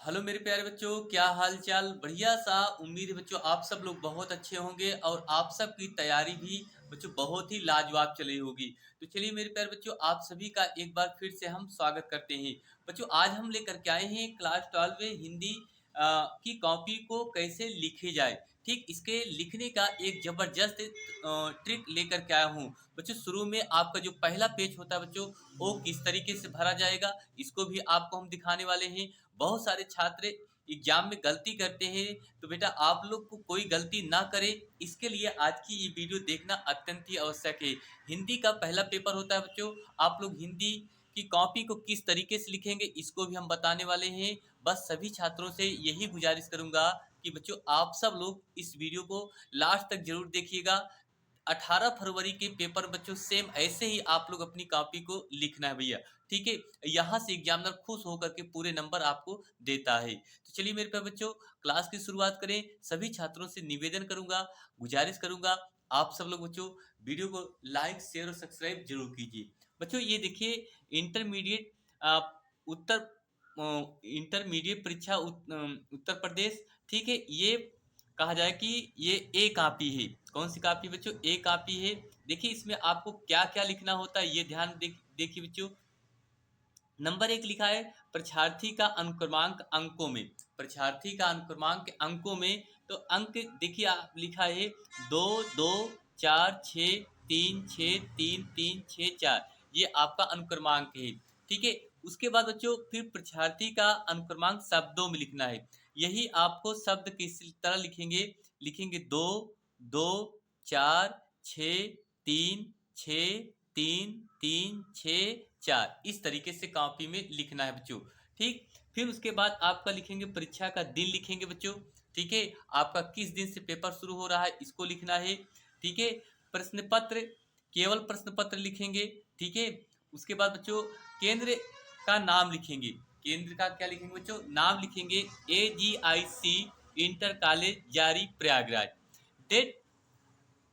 Hello मेरे प्यारे बच्चों, क्या हाल चाल। बढ़िया सा। उम्मीद है बच्चों आप सब लोग बहुत अच्छे होंगे और आप सब की तैयारी भी बच्चों बहुत ही लाजवाब चली होगी। तो चलिए मेरे प्यारे बच्चों, आप सभी का एक बार फिर से हम स्वागत करते हैं। बच्चों आज हम लेकर के आए हैं क्लास 12 में हिंदी की कॉपी को कैसे लिखी जाए। ठीक इसके लिखने का एक जबरदस्त ट्रिक लेकर के आया हूँ। बच्चों शुरू में आपका जो पहला पेज होता है बच्चों, वो किस तरीके से भरा जाएगा इसको भी आपको हम दिखाने वाले हैं। बहुत सारे छात्र एग्जाम में गलती करते हैं, तो बेटा आप लोग को कोई गलती ना करे इसके लिए आज की ये वीडियो देखना अत्यंत ही आवश्यक है। हिंदी का पहला पेपर होता है बच्चों, आप लोग हिंदी की कॉपी को किस तरीके से लिखेंगे इसको भी हम बताने वाले हैं। बस सभी छात्रों से यही गुजारिश करूंगा कि बच्चों आप सब लोग इस वीडियो को लास्ट तक जरूर देखिएगा। 18 फरवरी के पेपर बच्चों सेम ऐसे ही आप लोग अपनी कॉपी को लिखना है भैया। ठीक है, यहाँ से एग्जामिनर खुश होकर के पूरे नंबर आपको देता है। तो चलिए मेरे प्यारे बच्चों क्लास की शुरुआत करें। सभी छात्रों से निवेदन करूंगा, गुजारिश करूंगा, आप सब लोग बच्चों वीडियो को लाइक शेयर और सब्सक्राइब जरूर कीजिए। बच्चों ये देखिए इंटरमीडिएट उत्तर इंटरमीडिएट परीक्षा उत्तर प्रदेश। ठीक है, ये कहा जाए कि ये ए कॉपी है। कौन सी कॉपी बच्चों? ए कॉपी है। देखिए इसमें आपको क्या क्या लिखना होता है ये ध्यान देखिए बच्चों। नंबर एक लिखा है परीक्षार्थी का अनुक्रमांक अंकों में। परीक्षार्थी का अनुक्रमांक अंकों में, तो अंक देखिए आप लिखा है 2 2 4 6 3 6 3 3 6 4, ये आपका अनुक्रमांक है। ठीक है, उसके बाद बच्चों फिर परीक्षार्थी का अनुक्रमांक शब्दों में लिखना है। यही आपको शब्द किस तरह लिखेंगे, लिखेंगे 2 2 4 6 3 3 6 4, इस तरीके से कॉपी में लिखना है बच्चों। ठीक, फिर उसके बाद आपका लिखेंगे परीक्षा का दिन लिखेंगे बच्चों। ठीक है, आपका किस दिन से पेपर शुरू हो रहा है इसको लिखना है। ठीक है, प्रश्न पत्र, केवल प्रश्न पत्र लिखेंगे। ठीक है, उसके बाद बच्चों केंद्र का नाम लिखेंगे। केंद्र का क्या लिखेंगे बच्चों? नाम लिखेंगे AGIC इंटर कॉलेज जारी प्रयागराज। डेट,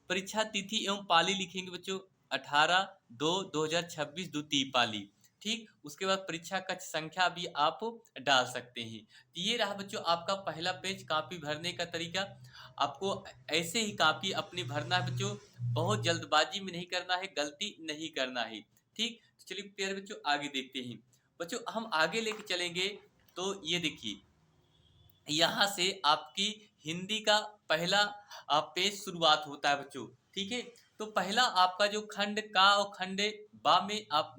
परीक्षा तिथि एवं पाली लिखेंगे बच्चों 18/2/2026 द्वितीय पाली। ठीक, उसके बाद परीक्षा कक्ष संख्या भी आप डाल सकते हैं। तो ये रहा बच्चों आपका पहला पेज कॉपी भरने का तरीका। आपको ऐसे ही कॉपी अपनी भरना है बच्चों, बहुत जल्दबाजी में नहीं करना है, गलती नहीं करना है। ठीक, तो चलिए प्यारे बच्चों आगे देखते हैं। बच्चों हम आगे लेके चलेंगे तो ये देखिए यहाँ से आपकी हिंदी का पहला पेज शुरुआत होता है बच्चों। ठीक है, तो पहला आपका जो खंड का और खंड बा में आप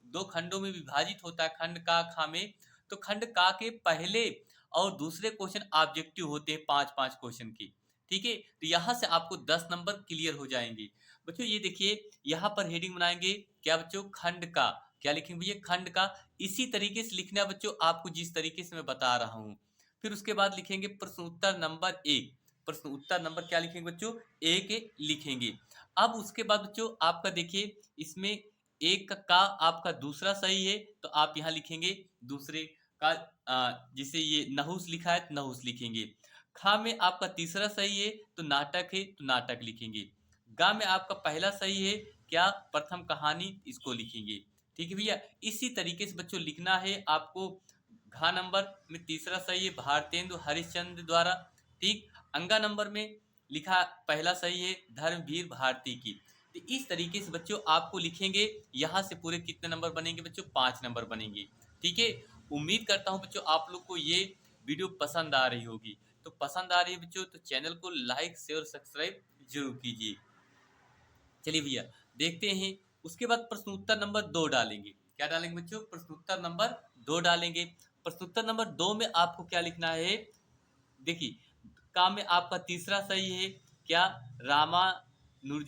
दो खंडों में विभाजित होता है, खंड का खा में। तो खंड का के पहले और दूसरे क्वेश्चन ऑब्जेक्टिव होते हैं 5-5 क्वेश्चन की। ठीक है, तो यहाँ से आपको 10 नंबर क्लियर हो जाएंगे बच्चों। ये देखिए यहाँ पर हेडिंग बनाएंगे क्या बच्चों? खंड का। क्या लिखेंगे भैया? खंड का। इसी तरीके से लिखना है बच्चों आपको जिस तरीके से मैं बता रहा हूँ। फिर उसके बाद लिखेंगे प्रश्न उत्तर नंबर 1। प्रश्न उत्तर नंबर क्या लिखेंगे बच्चों? 1 लिखेंगे। अब उसके बाद बच्चों आपका देखिए इसमें एक का आपका दूसरा सही है तो आप यहाँ लिखेंगे दूसरे का। जिसे ये नहुस लिखा है तो नहुस लिखेंगे। खा में आपका तीसरा सही है तो नाटक है तो नाटक लिखेंगे। गा में आपका पहला सही है क्या? प्रथम कहानी, इसको लिखेंगे। ठीक है भैया, इसी तरीके से बच्चों लिखना है आपको। घा नंबर में तीसरा सही है भारतेंदु हरिश्चंद्र द्वारा। ठीक, अंगा नंबर में लिखा पहला सही है धर्मवीर भारती की। तो इस तरीके से बच्चों आपको लिखेंगे। यहाँ से पूरे कितने नंबर बनेंगे बच्चों? 5 नंबर बनेंगे। ठीक है, उम्मीद करता हूँ बच्चों आप लोग को ये वीडियो पसंद आ रही होगी। तो पसंद आ रही है बच्चों तो चैनल को लाइक शेयर सब्सक्राइब जरूर कीजिए। चलिए भैया देखते हैं। उसके बाद प्रश्नोत्तर नंबर 2 डालेंगे। क्या डालेंगे बच्चों? प्रश्नोत्तर नंबर 2 डालेंगे। प्रश्नोत्तर नंबर 2 में आपको क्या लिखना है? देखिए का में आपका तीसरा सही है क्या? रामानुजनाचारी।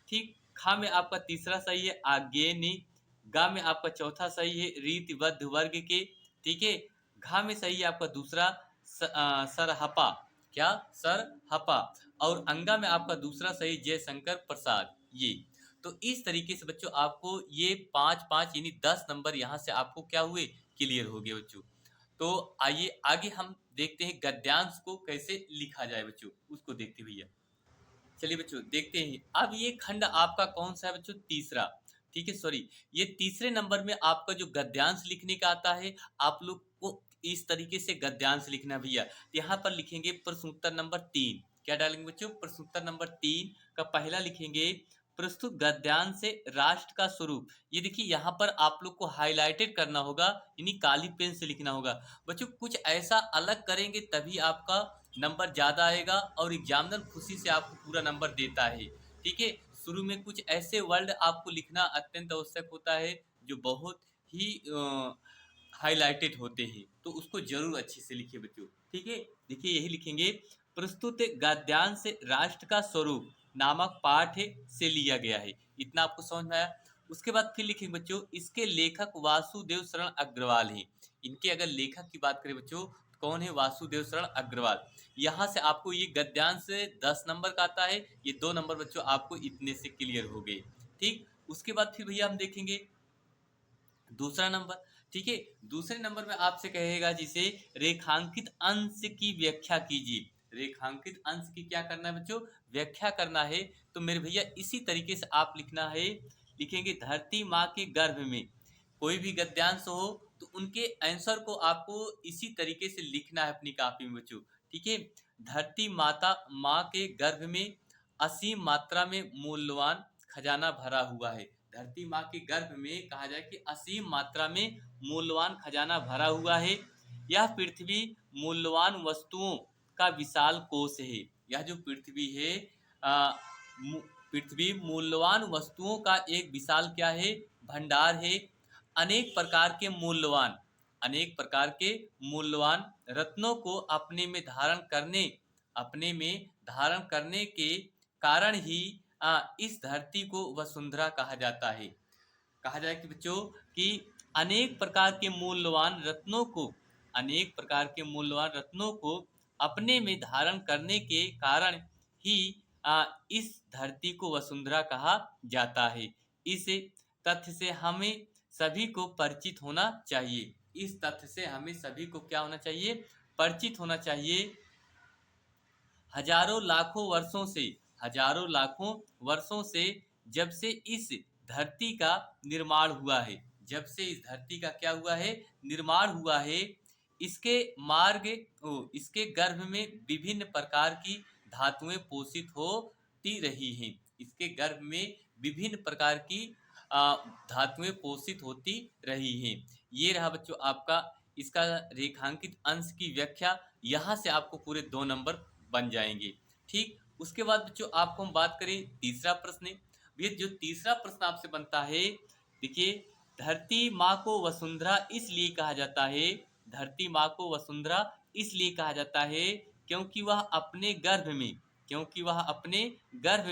ठीक, खा में आपका तीसरा सही है आज्ञेनि। गा में आपका चौथा सही है रीतिबद्ध वर्ग के। ठीक है, घा में सही है आपका दूसरा सरहपा। क्या? सरहपा। और अंगा में आपका दूसरा सही जयशंकर प्रसाद। ये तो इस तरीके से बच्चों आपको ये 5-5 यानी 10 नंबर यहाँ से आपको क्या हुए? क्लियर हो गए बच्चों। तो आइए आगे हम देखते हैं गद्यांश को कैसे लिखा जाए बच्चों, उसको देखते भैया। चलिए बच्चों देखते हैं। अब ये खंड आपका कौन सा है बच्चों? तीसरा। ठीक है, सॉरी, ये तीसरे नंबर में आपका जो गद्यांश लिखने का आता है, आप लोग को इस तरीके से गद्यांश लिखना भैया। यहाँ पर लिखेंगे प्रश्नोत्तर नंबर 3। क्या डालेंगे बच्चों? प्रश्नोत्तर नंबर 3 का पहला लिखेंगे, प्रस्तुत गद्यांश से राष्ट्र का स्वरूप। ये देखिए यहाँ पर आप लोग को हाइलाइटेड करना होगा, यानी काली पेन से लिखना होगा। बच्चों कुछ ऐसा अलग करेंगे तभी आपका नंबर ज़्यादा आएगा और एग्जामिनर खुशी से आपको पूरा नंबर देता है। ठीक है, शुरू में कुछ ऐसे वर्ड आपको लिखना अत्यंत आवश्यक होता है जो बहुत ही हाइलाइटेड होते हैं, तो उसको जरूर अच्छे से लिखिए बच्चों। ठीक है, देखिए यही लिखेंगे, प्रस्तुत गद्यांश से राष्ट्र का स्वरूप नामक पाठ से लिया गया है। इतना आपको समझ में आया? उसके बाद फिर लिखेंगे बच्चों, इसके लेखक वासुदेव शरण अग्रवाल हैं। इनके अगर लेखक की बात करें बच्चों, तो कौन है? वासुदेव शरण अग्रवाल। यहाँ से आपको ये गद्यांश 10 नंबर का आता है, ये 2 नंबर बच्चों आपको इतने से क्लियर हो गए। ठीक, उसके बाद फिर भैया हम देखेंगे दूसरा नंबर। ठीक है, दूसरे नंबर में आपसे कहेगा जिसे रेखांकित अंश की व्याख्या कीजिए। रेखांकित अंश की क्या करना है बच्चों? व्याख्या करना है। तो मेरे भैया इसी तरीके से आप लिखना है, लिखेंगे धरती माँ के गर्भ में। कोई भी गद्यांश हो तो उनके आंसर को आपको इसी तरीके से लिखना है अपनी कॉपी में बच्चों। ठीक है, धरती माता माँ के गर्भ में असीम मात्रा में मूल्यवान खजाना भरा हुआ है। धरती माँ के गर्भ में कहा जाए कि असीम मात्रा में मूल्यवान खजाना भरा हुआ है। यह पृथ्वी मूल्यवान वस्तुओं का विशाल कोष है। यह जो पृथ्वी है, आ, पृथ्वी मूल्यवान वस्तुओं का एक विशाल क्या है? भंडार है। अनेक प्रकार के मूल्यवान, अनेक प्रकार के मूल्यवान रत्नों को अपने में धारण करने के कारण ही इस धरती को वसुंधरा कहा जाता है। कहा जाए कि बच्चों कि अनेक प्रकार के मूल्यवान रत्नों को, अनेक प्रकार के मूल्यवान रत्नों को अपने में धारण करने के कारण ही इस धरती को वसुंधरा कहा जाता है। इस तथ्य से हमें सभी को परिचित होना चाहिए। इस तथ्य से हमें सभी को क्या होना चाहिए? परिचित होना चाहिए। हजारों लाखों वर्षों से जब से इस धरती का निर्माण हुआ है, जब से इस धरती का क्या हुआ है? निर्माण हुआ है। इसके इसके गर्भ में विभिन्न प्रकार की धातुएं पोषित होती रही हैं। इसके गर्भ में विभिन्न प्रकार की धातुएं पोषित होती रही हैं। ये रहा बच्चों आपका इसका रेखांकित अंश की व्याख्या। यहाँ से आपको पूरे 2 नंबर बन जाएंगे। ठीक, उसके बाद बच्चों आपको हम बात करें तीसरा प्रश्न। ये जो तीसरा प्रश्न आपसे बनता है, देखिए, धरती माँ को वसुंधरा इसलिए कहा जाता है, धरती माँ को वसुंधरा इसलिए कहा जाता है क्योंकि वह अपने गर्भ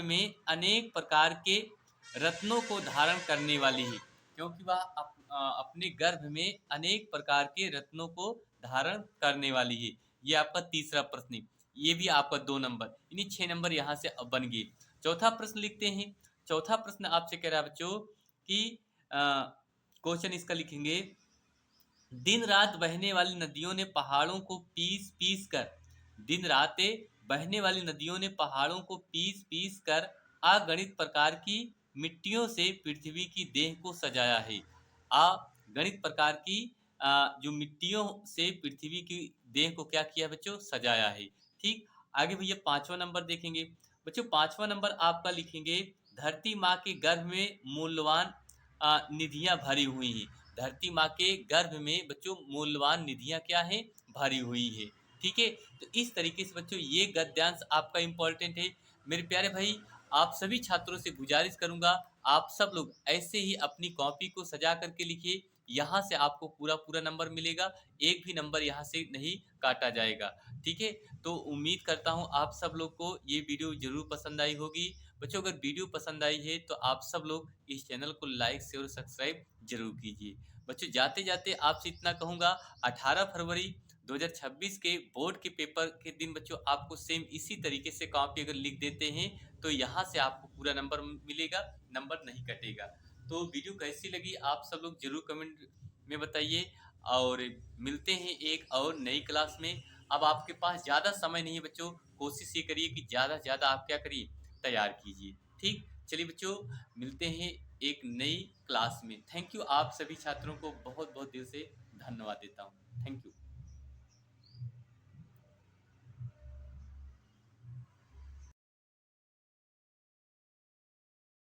में अनेक प्रकार के रत्नों को धारण करने वाली है। क्योंकि वह अपने गर्भ में अनेक प्रकार के रत्नों को धारण करने वाली है। ये आपका तीसरा प्रश्न है। ये भी आपका 2 नंबर, यानी 6 नंबर यहाँ से अब बन गए। चौथा प्रश्न लिखते हैं। चौथा प्रश्न आपसे कह रहा है बच्चों कि क्वेश्चन इसका लिखेंगे, दिन रात बहने वाली नदियों ने पहाड़ों को पीस पीस कर, दिन रात बहने वाली नदियों ने पहाड़ों को पीस पीस कर अगणित प्रकार की मिट्टियों से पृथ्वी की देह को सजाया है। अगणित प्रकार की जो मिट्टियों से पृथ्वी की देह को क्या किया बच्चों? सजाया है। ठीक, आगे भैया 5वां नंबर देखेंगे। बच्चों 5वां नंबर आपका लिखेंगे, धरती माँ के गर्भ में मूल्यवान निधियां भरी हुई हैं। धरती माँ के गर्भ में बच्चों मूल्यवान निधियां क्या हैं? भरी हुई है। ठीक है, तो इस तरीके से बच्चों ये गद्यांश आपका इंपॉर्टेंट है। मेरे प्यारे भाई, आप सभी छात्रों से गुजारिश करूंगा, आप सब लोग ऐसे ही अपनी कॉपी को सजा करके लिखिए। यहाँ से आपको पूरा पूरा नंबर मिलेगा, एक भी नंबर यहाँ से नहीं काटा जाएगा। ठीक है, तो उम्मीद करता हूँ आप सब लोग को ये वीडियो जरूर पसंद आई होगी। बच्चों अगर वीडियो पसंद आई है तो आप सब लोग इस चैनल को लाइक शेयर और सब्सक्राइब जरूर कीजिए। बच्चों जाते जाते आपसे इतना कहूँगा, 18 फरवरी 2026 के बोर्ड के पेपर के दिन बच्चों आपको सेम इसी तरीके से कॉपी अगर लिख देते हैं तो यहाँ से आपको पूरा नंबर मिलेगा, नंबर नहीं कटेगा। तो वीडियो कैसी लगी आप सब लोग जरूर कमेंट में बताइए, और मिलते हैं एक और नई क्लास में। अब आपके पास ज़्यादा समय नहीं है बच्चों, कोशिश ये करिए कि ज़्यादा से ज़्यादा आप क्या करिए? तैयार कीजिए। ठीक, चलिए बच्चों मिलते हैं एक नई क्लास में। थैंक यू, आप सभी छात्रों को बहुत बहुत दिल से धन्यवाद देता हूँ। Thank you.